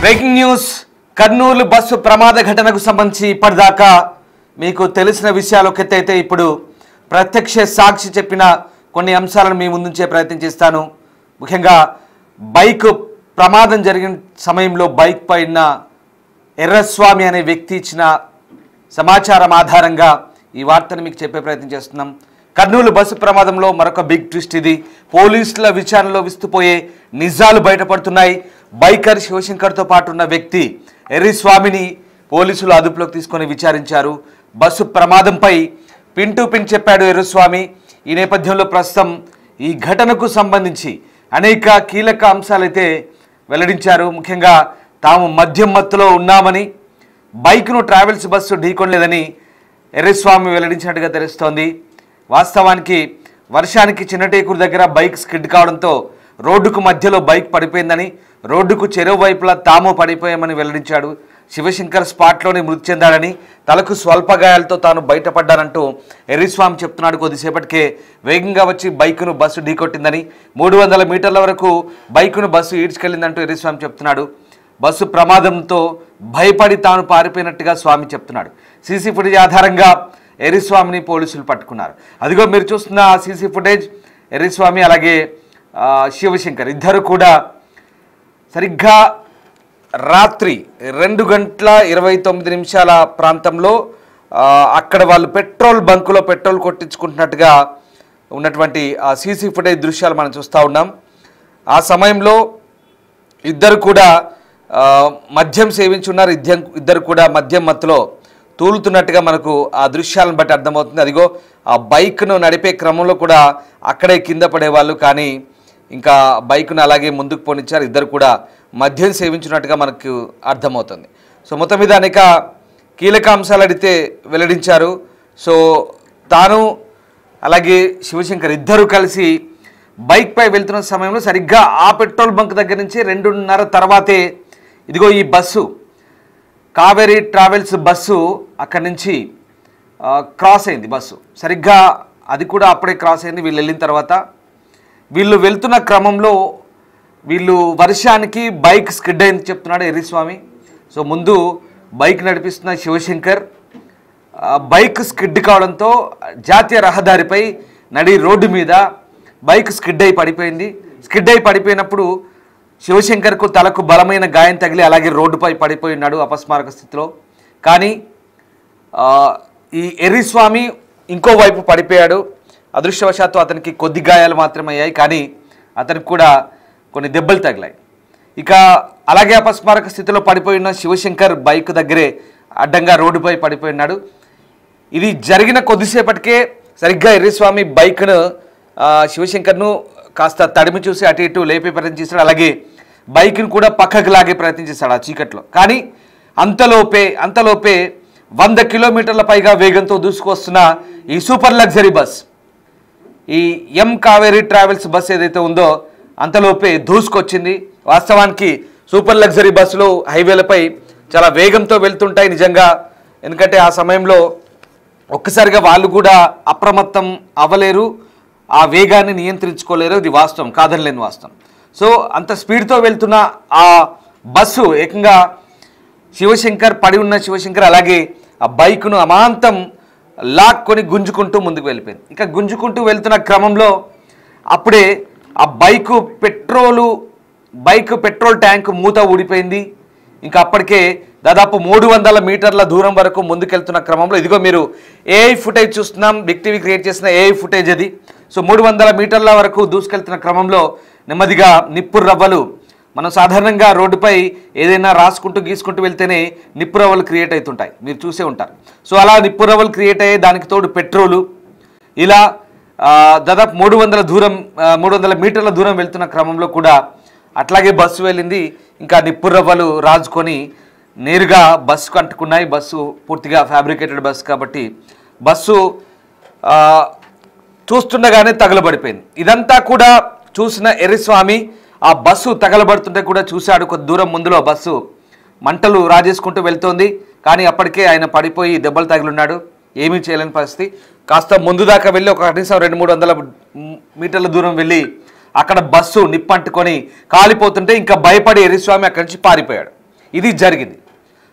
Breaking news Kurnool bus ప్రమాద ఘటనకు సంబంధించి ఇప్పటిదాకా మీకు తెలిసిన విషయాలు ఒకటైతే ఇప్పుడు ప్రత్యక్ష సాక్షి చెప్పిన కొన్ని అంశాలను మీ ముందుంచే ప్రయత్నం చేస్తాను. ముఖ్యంగా బైక్ ప్రమాదం జరిగిన సమయంలో బైక్ పైన ఎర్రస్వామి అనే వ్యక్తి ఇచ్చిన సమాచారం ఆధారంగా ఈ వార్తను మీకు చెప్పే ప్రయత్నం చేస్తున్నాం. కర్నూలు బస్సు ప్రమాదంలో మరొక బిగ్ ట్విస్ట్ ఇది. పోలీసుల విచారణలో విస్తుపోయే నిజాలు బయటపడుతున్నాయి. బైకర్ శివశంకర్తో పాటు ఉన్న వ్యక్తి ఎర్రస్వామిని పోలీసులు అదుపులోకి తీసుకొని విచారించారు. బస్సు ప్రమాదంపై పిన్ టు పిన్ చెప్పాడు ఎర్రస్వామి. ఈ నేపథ్యంలో ప్రస్తుతం ఈ ఘటనకు సంబంధించి అనేక కీలక అంశాలైతే వెల్లడించారు. ముఖ్యంగా తాము మద్యం మత్తులో ఉన్నామని, బైక్ను ట్రావెల్స్ బస్సు ఢీకొనలేదని ఎర్రస్వామి వెల్లడించినట్టుగా తెలుస్తోంది. వాస్తవానికి వర్షానికి చిన్నటేకూరు దగ్గర బైక్ స్కిడ్ కావడంతో రోడ్డుకు మధ్యలో బైక్ పడిపోయిందని, రోడ్డుకు చెరువు వైపులా తాము పడిపోయామని వెల్లడించాడు. శివశంకర్ స్పాట్లోనే మృతి చెందాడని, తలకు స్వల్ప గాయాలతో తాను బయటపడ్డానంటూ ఎర్రస్వామి చెప్తున్నాడు. కొద్దిసేపటికే వేగంగా వచ్చి బైకును బస్సు ఢీకొట్టిందని, 300 మీటర్ల వరకు బైకును బస్సు ఈడ్చుకెళ్లిందంటూ ఎర్రస్వామి చెప్తున్నాడు. బస్సు ప్రమాదంతో భయపడి తాను పారిపోయినట్టుగా స్వామి చెప్తున్నాడు. సీసీ ఫుటేజ్ ఆధారంగా ఎర్రస్వామిని పోలీసులు పట్టుకున్నారు. అదిగో మీరు చూస్తున్న సీసీ ఫుటేజ్. ఎర్రస్వామి అలాగే శివశంకర్ ఇద్దరు కూడా సరిగ్గా రాత్రి 2:29 ప్రాంతంలో అక్కడ వాళ్ళు పెట్రోల్ బంకులో పెట్రోల్ కొట్టించుకుంటున్నట్టుగా ఉన్నటువంటి ఆ సీసీ ఫుటేజ్ దృశ్యాలు మనం చూస్తూ ఉన్నాం. ఆ సమయంలో ఇద్దరు కూడా మద్యం సేవించున్నారు. ఇద్దరు కూడా మద్యం మత్తులో తూలుతున్నట్టుగా మనకు ఆ దృశ్యాలను బట్టి అర్థమవుతుంది. అదిగో ఆ బైక్ను నడిపే క్రమంలో కూడా అక్కడే కింద పడేవాళ్ళు, కానీ ఇంకా బైక్ను అలాగే ముందుకు పోనిచ్చారు. ఇద్దరు కూడా మద్యం సేవించినట్టుగా మనకు అర్థమవుతుంది. సో మొత్తం మీద అనేక కీలక అంశాలు అడిగితే వెల్లడించారు. సో తాను అలాగే శివశంకర్ ఇద్దరు కలిసి బైక్పై వెళ్తున్న సమయంలో సరిగ్గా ఆ పెట్రోల్ బంక్ దగ్గర నుంచి 2:30 తర్వాతే ఇదిగో ఈ బస్సు కావేరీ ట్రావెల్స్ బస్సు అక్కడి నుంచి క్రాస్ అయింది. బస్సు సరిగ్గా అది కూడా అప్పుడే క్రాస్ అయింది. వీళ్ళు వెళ్ళిన తర్వాత వీళ్ళు వెళ్తున్న క్రమంలో వీళ్ళు వర్షానికి బైక్ స్కిడ్ అయింది చెప్తున్నాడు ఎర్రస్వామి. సో ముందు బైక్ నడిపిస్తున్న శివశంకర్ బైక్ స్కిడ్ కావడంతో జాతీయ రహదారిపై నడి రోడ్డు మీద బైక్ స్కిడ్ అయి పడిపోయింది. స్కిడ్ అయి పడిపోయినప్పుడు శివశంకర్కు తలకు బలమైన గాయం తగిలి అలాగే రోడ్డుపై పడిపోయి ఉన్నాడు అపస్మారక స్థితిలో. కానీ ఈ ఎర్రస్వామి ఇంకోవైపు పడిపోయాడు. అదృష్టవశాత్తు అతనికి కొద్ది గాయాలు మాత్రమే అయ్యాయి, కానీ అతనికి కూడా కొన్ని దెబ్బలు తగిలాయి. ఇక అలాగే అపస్మారక స్థితిలో పడిపోయిన శివశంకర్ బైక్ దగ్గరే అడ్డంగా రోడ్డుపై పడిపోయి ఉన్నాడు. ఇది జరిగిన కొద్దిసేపటికే సరిగ్గా ఎర్రస్వామి బైక్ను శివశంకర్ను కాస్త తడిమి చూసి అటు ఇటు లేపే ప్రయత్నం చేశాడు. అలాగే బైక్ను కూడా పక్కకు లాగే ప్రయత్నం చేశాడు ఆ చీకట్లో. కానీ అంతలోపే 100 కిలోమీటర్ల పైగా వేగంతో దూసుకొస్తున్న ఈ సూపర్ లగ్జరీ బస్, ఈ ఎం కావేరీ ట్రావెల్స్ బస్ ఏదైతే ఉందో అంతలోపే దూసుకొచ్చింది. వాస్తవానికి సూపర్ లగ్జరీ బస్సులు హైవేలపై చాలా వేగంతో వెళ్తుంటాయి నిజంగా. ఎందుకంటే ఆ సమయంలో ఒక్కసారిగా వాళ్ళు కూడా అప్రమత్తం అవ్వలేరు, ఆ వేగాన్ని నియంత్రించుకోలేరు. ఇది వాస్తవం, కాదనలేని వాస్తవం. సో అంత స్పీడ్తో వెళ్తున్న ఆ బస్సు ఏకంగా శివశంకర్ పడి ఉన్న శివశంకర్ అలాగే ఆ బైక్ను అమాంతం లాక్కొని గుంజుకుంటూ ముందుకు వెళ్ళిపోయింది. ఇక గుంజుకుంటూ వెళ్తున్న క్రమంలో అప్పుడే ఆ బైక్ పెట్రోల్ ట్యాంక్ మూత ఊడిపోయింది. ఇంకా అప్పటికే దాదాపు 300 మీటర్ల దూరం వరకు ముందుకెళ్తున్న క్రమంలో ఇదిగో మీరు ఏఐ ఫుటేజ్ చూస్తున్నాం. బిగ్ టీవీ క్రియేట్ చేసిన ఏఐ ఫుటేజ్ అది. సో 300 మీటర్ల వరకు దూసుకెళ్తున్న క్రమంలో నెమ్మదిగా నిప్పు రవ్వలు, మనం సాధారణంగా రోడ్డుపై ఏదైనా రాసుకుంటూ గీసుకుంటూ వెళ్తేనే నిప్పు రవ్వలు క్రియేట్ అవుతుంటాయి, మీరు చూసే ఉంటారు. సో అలా నిప్పు రవ్వలు క్రియేట్ అయ్యే దానికి తోడు పెట్రోలు, ఇలా దాదాపు 300 మీటర్ల దూరం వెళ్తున్న క్రమంలో కూడా అట్లాగే బస్సు వెళ్ళింది. ఇంకా నిప్పు రవ్వలు రాజుకొని నేరుగా బస్సుకు అంటుకున్నాయి. బస్సు పూర్తిగా ఫ్యాబ్రికేటెడ్ బస్సు కాబట్టి బస్సు చూస్తుండగానే తగలబడిపోయింది. ఇదంతా కూడా చూసిన ఎర్రస్వామి ఆ బస్సు తగలబడుతుంటే కూడా చూశాడు. కొద్ది దూరం ముందులో బస్సు మంటలు రాజేసుకుంటూ వెళ్తోంది, కానీ అప్పటికే ఆయన పడిపోయి దెబ్బలు తగిలిన్నాడు. ఏమీ చేయలేని పరిస్థితి. కాస్త ముందు దాకా వెళ్ళి ఒక కనీసం 200-300 మీటర్ల దూరం వెళ్ళి అక్కడ బస్సు నిప్పంటుకొని కాలిపోతుంటే ఇంకా భయపడి ఎర్రస్వామి అక్కడి నుంచి పారిపోయాడు. ఇది జరిగింది.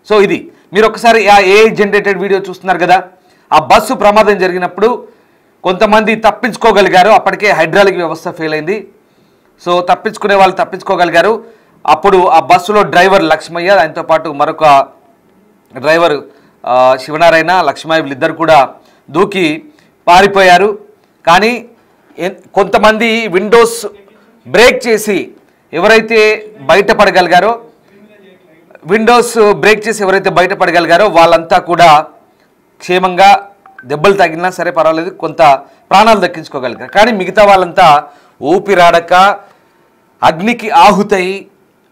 సో ఇది మీరు ఒకసారి ఆ ఏఐ జనరేటెడ్ వీడియో చూస్తున్నారు కదా. ఆ బస్సు ప్రమాదం జరిగినప్పుడు కొంతమంది తప్పించుకోగలిగారు. అప్పటికే హైడ్రాలిక్ వ్యవస్థ ఫెయిల్ అయింది. సో తప్పించుకునే వాళ్ళు తప్పించుకోగలిగారు. అప్పుడు ఆ బస్సులో డ్రైవర్ లక్ష్మయ్య, ఆయనతో పాటు మరొక డ్రైవర్ శివనారాయణ, లక్ష్మయ్య వీళ్ళిద్దరు కూడా దూకి పారిపోయారు. కానీ కొంతమంది విండోస్ బ్రేక్ చేసి ఎవరైతే బయటపడగలిగారో వాళ్ళంతా కూడా క్షేమంగా దెబ్బలు తగిలినా సరే పర్వాలేదు, కొంత ప్రాణాలు దక్కించుకోగలిగారు. కానీ మిగతా వాళ్ళంతా ఊపిరాడక అగ్నికి ఆహుతై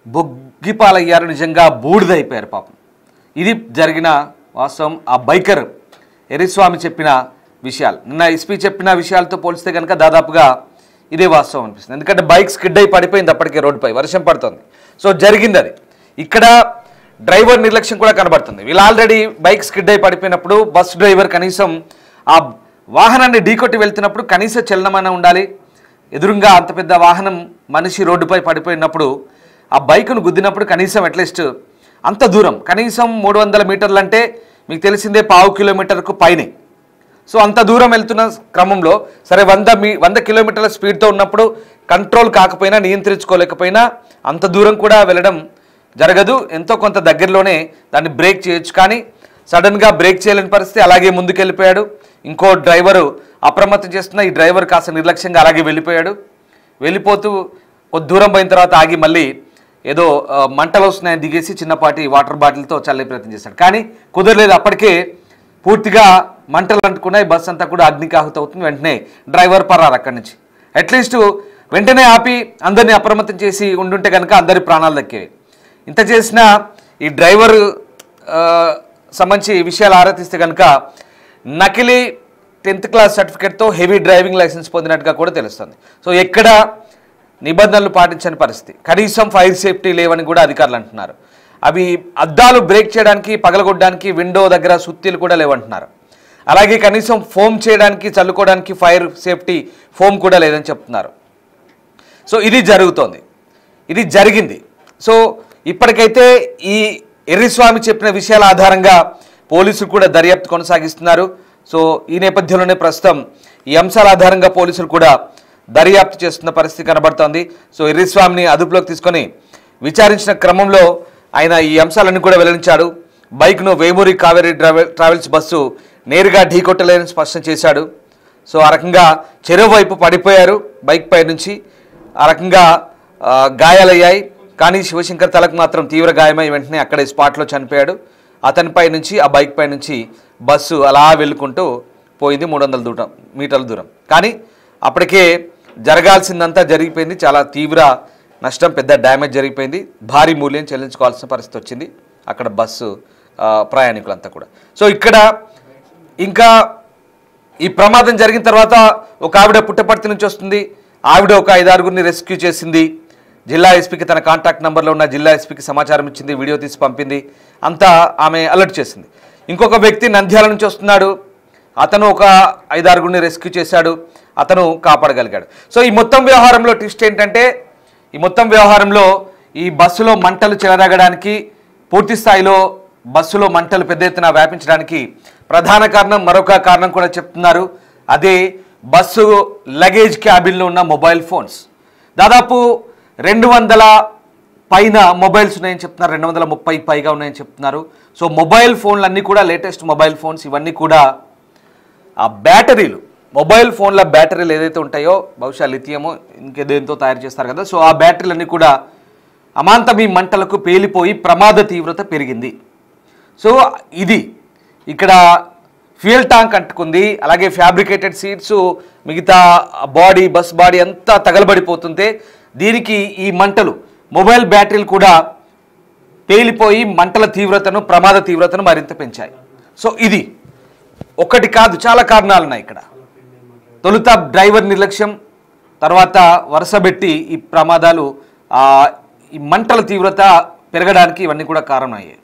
బొగ్గిపాలయ్యారు. నిజంగా బూడిదైపోయారు పాపం. ఇది జరిగిన వాస్తవం. ఆ బైకర్ ఎర్రిస్వామి చెప్పిన విషయాలు, నిన్న ఎస్పీ చెప్పిన విషయాలతో పోలిస్తే కనుక దాదాపుగా ఇదే వాస్తవం అనిపిస్తుంది. ఎందుకంటే బైక్ స్కిడ్ అయి పడిపోయింది అప్పటికే రోడ్డుపై, వర్షం పడుతుంది. సో జరిగింది అది. ఇక్కడ డ్రైవర్ నిర్లక్ష్యం కూడా కనబడుతుంది. వీళ్ళు ఆల్రెడీ బైక్ స్కిడ్ అయి పడిపోయినప్పుడు బస్ డ్రైవర్ కనీసం ఆ వాహనాన్ని ఢీకొట్టి వెళ్తున్నప్పుడు కనీస చలనమైనా ఉండాలి. ఎదురుగా అంత పెద్ద వాహనం మనిషి రోడ్డుపై పడిపోయినప్పుడు ఆ బైకును గుద్దినప్పుడు కనీసం అట్లీస్ట్ అంత దూరం, కనీసం 300 మీటర్లు అంటే మీకు తెలిసిందే 1/2 కిలోమీటర్కు పైనే. సో అంత దూరం వెళ్తున్న క్రమంలో సరే 100 కిలోమీటర్ల స్పీడ్తో ఉన్నప్పుడు కంట్రోల్ కాకపోయినా, నియంత్రించుకోలేకపోయినా అంత దూరం కూడా వెళ్ళడం జరగదు. ఎంతో కొంత దగ్గరలోనే దాన్ని బ్రేక్ చేయొచ్చు. కానీ సడన్గా బ్రేక్ చేయలేని పరిస్థితి, అలాగే ముందుకెళ్ళిపోయాడు. ఇంకో డ్రైవరు అప్రమత్తం చేస్తున్న ఈ డ్రైవర్ కాస్త నిర్లక్ష్యంగా అలాగే వెళ్ళిపోతూ కొద్ది దూరం పోయిన తర్వాత ఆగి మళ్ళీ ఏదో మంటలు వస్తున్నాయని దిగేసి చిన్నపాటి వాటర్ బాటిల్తో చల్లే ప్రయత్నం చేశాడు. కానీ కుదరలేదు. అప్పటికే పూర్తిగా మంటలు అంటుకున్నాయి. బస్ అంతా కూడా అగ్నికి ఆహుతవుతుంది. వెంటనే డ్రైవర్ పరారు అక్కడి నుంచి. అట్లీస్ట్ వెంటనే ఆపి అందరినీ అప్రమత్తం చేసి ఉండుంటే కనుక అందరి ప్రాణాలు దక్కేవి. ఇంత చేసిన ఈ డ్రైవర్ సంబంధించి విషయాలు ఆరాధిస్తే కనుక నకిలీ 10th క్లాస్ సర్టిఫికేట్తో హెవీ డ్రైవింగ్ లైసెన్స్ పొందినట్టుగా కూడా తెలుస్తుంది. సో ఎక్కడ నిబంధనలు పాటించని పరిస్థితి, కనీసం ఫైర్ సేఫ్టీ లేవని కూడా అధికారులు అంటున్నారు. అవి అద్దాలు బ్రేక్ చేయడానికి, పగలగొట్టడానికి విండో దగ్గర సుత్తిలు కూడా లేవంటున్నారు. అలాగే కనీసం ఫోమ్ చేయడానికి, చల్లుకోవడానికి ఫైర్ సేఫ్టీ ఫోమ్ కూడా లేదని చెప్తున్నారు. సో ఇది జరిగింది. సో ఇప్పటికైతే ఈ ఎర్రిస్వామి చెప్పిన విషయాల ఆధారంగా పోలీసులు కూడా దర్యాప్తు కొనసాగిస్తున్నారు. సో ఈ నేపథ్యంలోనే ప్రస్తుతం ఈ అంశాల ఆధారంగా పోలీసులు కూడా దర్యాప్తు చేస్తున్న పరిస్థితి కనబడుతోంది. సో ఎర్రిస్వామిని అదుపులోకి తీసుకొని విచారించిన క్రమంలో ఆయన ఈ అంశాలన్నీ కూడా వెల్లడించాడు. బైక్ను వేమూరి కావేరీ ట్రావెల్స్ బస్సు నేరుగా ఢీకొట్టలేదని స్పష్టం చేశాడు. సో ఆ రకంగా చెరువు వైపు పడిపోయారు బైక్ పై నుంచి. ఆ రకంగా గాయాలయ్యాయి. కానీ శివశంకర్ తలకు మాత్రం తీవ్ర గాయమై వెంటనే అక్కడే స్పాట్లో చనిపోయాడు. అతనిపై నుంచి, ఆ బైక్ పై నుంచి బస్సు అలా వెళ్ళుకుంటూ పోయింది 300 మీటర్ల దూరం. కానీ అప్పటికే జరగాల్సిందంతా జరిగిపోయింది. చాలా తీవ్ర నష్టం, పెద్ద డ్యామేజ్ జరిగిపోయింది. భారీ మూల్యం చెల్లించుకోవాల్సిన పరిస్థితి వచ్చింది అక్కడ బస్సు ప్రయాణికులంతా కూడా. సో ఇక్కడ ఇంకా ఈ ప్రమాదం జరిగిన తర్వాత ఒక ఆవిడ పుట్టపర్తి నుంచి వస్తుంది. ఆవిడ ఒక 5-6గురిని రెస్క్యూ చేసింది. జిల్లా ఎస్పీకి తన కాంటాక్ట్ నెంబర్లో ఉన్న జిల్లా ఎస్పీకి సమాచారం ఇచ్చింది, వీడియో తీసి పంపింది. అంతా ఆమె అలర్ట్ చేసింది. ఇంకొక వ్యక్తి నంద్యాల నుంచి వస్తున్నాడు. అతను ఒక 5-6గురిని రెస్క్యూ చేశాడు. అతను కాపాడగలిగాడు. సో ఈ మొత్తం వ్యవహారంలో ట్విస్ట్ ఏంటంటే, ఈ మొత్తం వ్యవహారంలో ఈ బస్సులో మంటలు చెలరగడానికి, పూర్తి స్థాయిలో బస్సులో మంటలు పెద్ద ఎత్తున వ్యాపించడానికి ప్రధాన కారణం, మరొక కారణం కూడా చెప్తున్నారు. అదే బస్సు లగేజ్ క్యాబిన్లో ఉన్న మొబైల్ ఫోన్స్. దాదాపు 200 పైన మొబైల్స్ ఉన్నాయని చెప్తున్నారు. 230 పైగా ఉన్నాయని చెప్తున్నారు. సో మొబైల్ ఫోన్లు అన్నీ కూడా లేటెస్ట్ మొబైల్ ఫోన్స్. ఇవన్నీ కూడా ఆ బ్యాటరీలు, మొబైల్ ఫోన్ల బ్యాటరీలు ఏదైతే ఉంటాయో, బహుశా లిథియమో ఇంకేదేంతో తయారు చేస్తారు కదా. సో ఆ బ్యాటరీలన్నీ కూడా అమాంతం ఈ మంటలకు పేలిపోయి ప్రమాద తీవ్రత పెరిగింది. సో ఇది ఇక్కడ ఫ్యూయల్ ట్యాంక్ అంటుకుంది. అలాగే ఫ్యాబ్రికేటెడ్ సీట్స్, మిగతా బాడీ, బస్ బాడీ అంతా తగలబడిపోతుంటే దీనికి ఈ మంటలు, మొబైల్ బ్యాటరీలు కూడా పేలిపోయి మంటల తీవ్రతను, ప్రమాద తీవ్రతను మరింత పెంచాయి. సో ఇది ఒకటి కాదు, చాలా కారణాలు ఉన్నాయి ఇక్కడ. తొలుత డ్రైవర్ నిర్లక్ష్యం, తర్వాత వరుసబెట్టి ఈ ప్రమాదాలు, ఈ మంటల తీవ్రత పెరగడానికి ఇవన్నీ కూడా కారణమయ్యాయి.